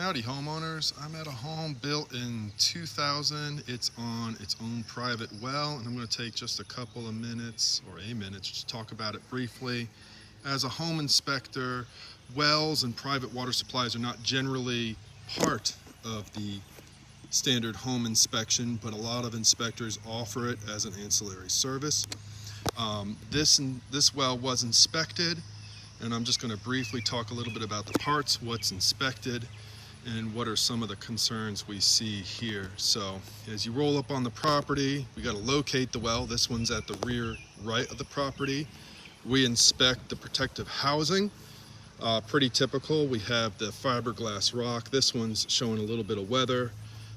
Howdy homeowners, I'm at a home built in 2000. It's on its own private well, and I'm going to take just a couple of minutes or a minute to talk about it briefly. As a home inspector, wells and private water supplies are not generally part of the standard home inspection, but a lot of inspectors offer it as an ancillary service. This well was inspected, and I'm just going to briefly talk a little bit about the parts, what's inspected, and what are some of the concerns we see here. So as you roll up on the property, we got to locate the well. This one's at the rear right of the property. We inspect the protective housing. Pretty typical. We have the fiberglass rock. This one's showing a little bit of weather.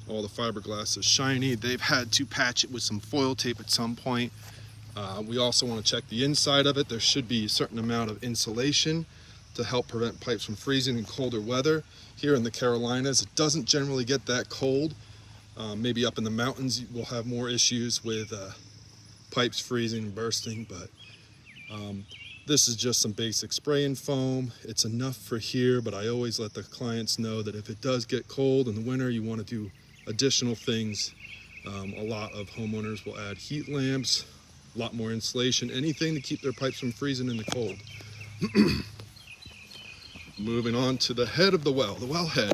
All the fiberglass is shiny. They've had to patch it with some foil tape at some point. We also want to check the inside of it. There should be a certain amount of insulation to help prevent pipes from freezing in colder weather. Here in the Carolinas, it doesn't generally get that cold. Maybe up in the mountains, we'll have more issues with pipes freezing and bursting, but this is just some basic spray and foam. It's enough for here, but I always let the clients know that if it does get cold in the winter, you want to do additional things. A lot of homeowners will add heat lamps, a lot more insulation, anything to keep their pipes from freezing in the cold. Moving on to the head of the well head.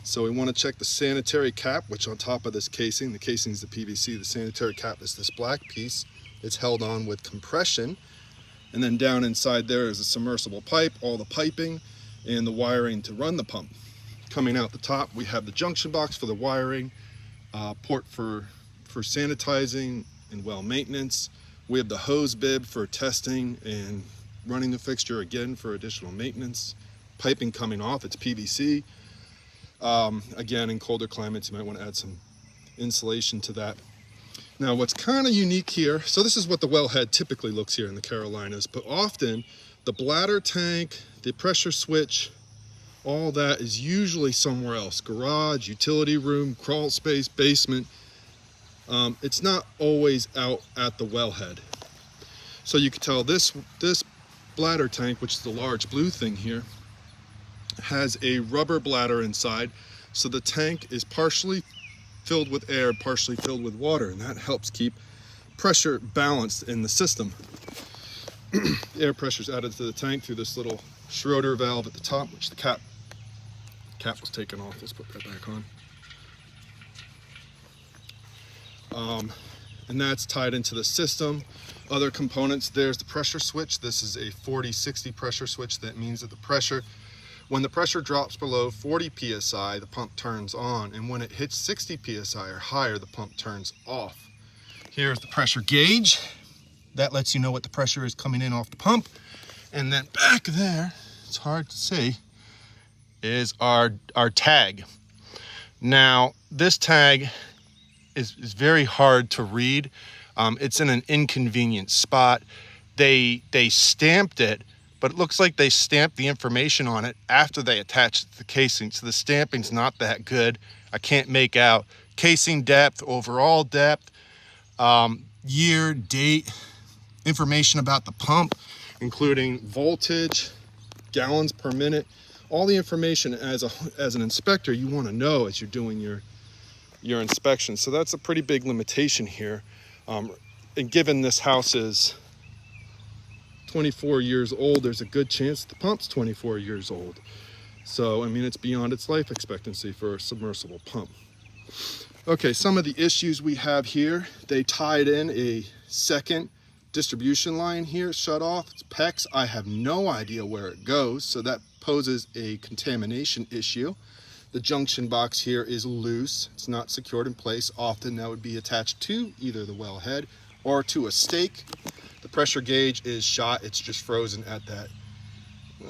So we want to check the sanitary cap, which on top of this casing, the casing is the PVC, the sanitary cap is this black piece. It's held on with compression. And then down inside there is a submersible pipe, all the piping and the wiring to run the pump. Coming out the top, we have the junction box for the wiring, port for sanitizing and well maintenance. We have the hose bib for testing and running the fixture again for additional maintenance. Piping coming off, it's PVC. Again, in colder climates, you might want to add some insulation to that. Now, what's kind of unique here, so this is what the wellhead typically looks here in the Carolinas, but often the bladder tank, the pressure switch, all that is usually somewhere else. Garage, utility room, crawl space, basement. It's not always out at the wellhead. So you can tell this bladder tank, which is the large blue thing here, has a rubber bladder inside, so the tank is partially filled with air, partially filled with water, and that helps keep pressure balanced in the system. Air pressure is added to the tank through this little Schroeder valve at the top, which the cap was taken off. Let's put that back on. And that's tied into the system. Other components, there's the pressure switch. This is a 40-60 pressure switch. That means that when the pressure drops below 40 psi, the pump turns on, and when it hits 60 psi or higher, the pump turns off. Here's the pressure gauge. That lets you know what the pressure is coming in off the pump. And then back there, it's hard to see, is our tag. Now, this tag is very hard to read. It's in an inconvenient spot. They stamped it, but it looks like they stamped the information on it after they attached it to the casing. So the stamping's not that good. I can't make out casing depth, overall depth, year, date, information about the pump, including voltage, gallons per minute, all the information as an inspector you want to know as you're doing your inspection. So that's a pretty big limitation here. And given this house is 24 years old, there's a good chance the pump's 24 years old. So, I mean, it's beyond its life expectancy for a submersible pump. Okay, some of the issues we have here, they tied in a second distribution line here, shut off. It's PEX. I have no idea where it goes, so that poses a contamination issue. The junction box here is loose. It's not secured in place. Often that would be attached to either the wellhead or to a stake. The pressure gauge is shot. It's just frozen at that.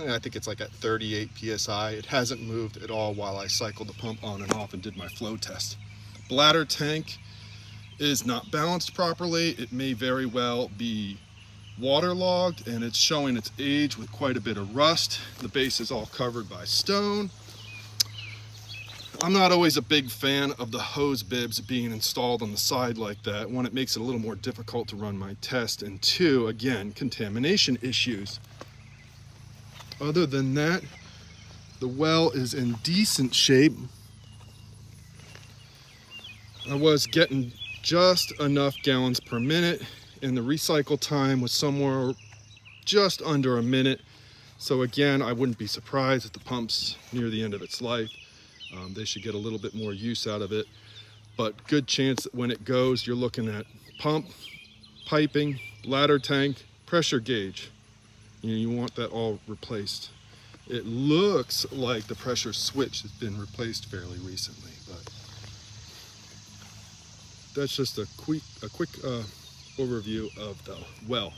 I think it's like at 38 psi. It hasn't moved at all while I cycled the pump on and off and did my flow test. Bladder tank is not balanced properly. It may very well be waterlogged, and it's showing its age with quite a bit of rust. The base is all covered by stone. I'm not always a big fan of the hose bibs being installed on the side like that. One, it makes it a little more difficult to run my test, and two, again, contamination issues. Other than that, The well is in decent shape. I was getting just enough gallons per minute, and the recycle time was somewhere just under a minute. So again, I wouldn't be surprised if the pump's near the end of its life. They should get a little bit more use out of it, but good chance that when it goes, you're looking at pump, piping, bladder tank, pressure gauge. You want that all replaced. It looks like the pressure switch has been replaced fairly recently, but that's just a quick overview of the well.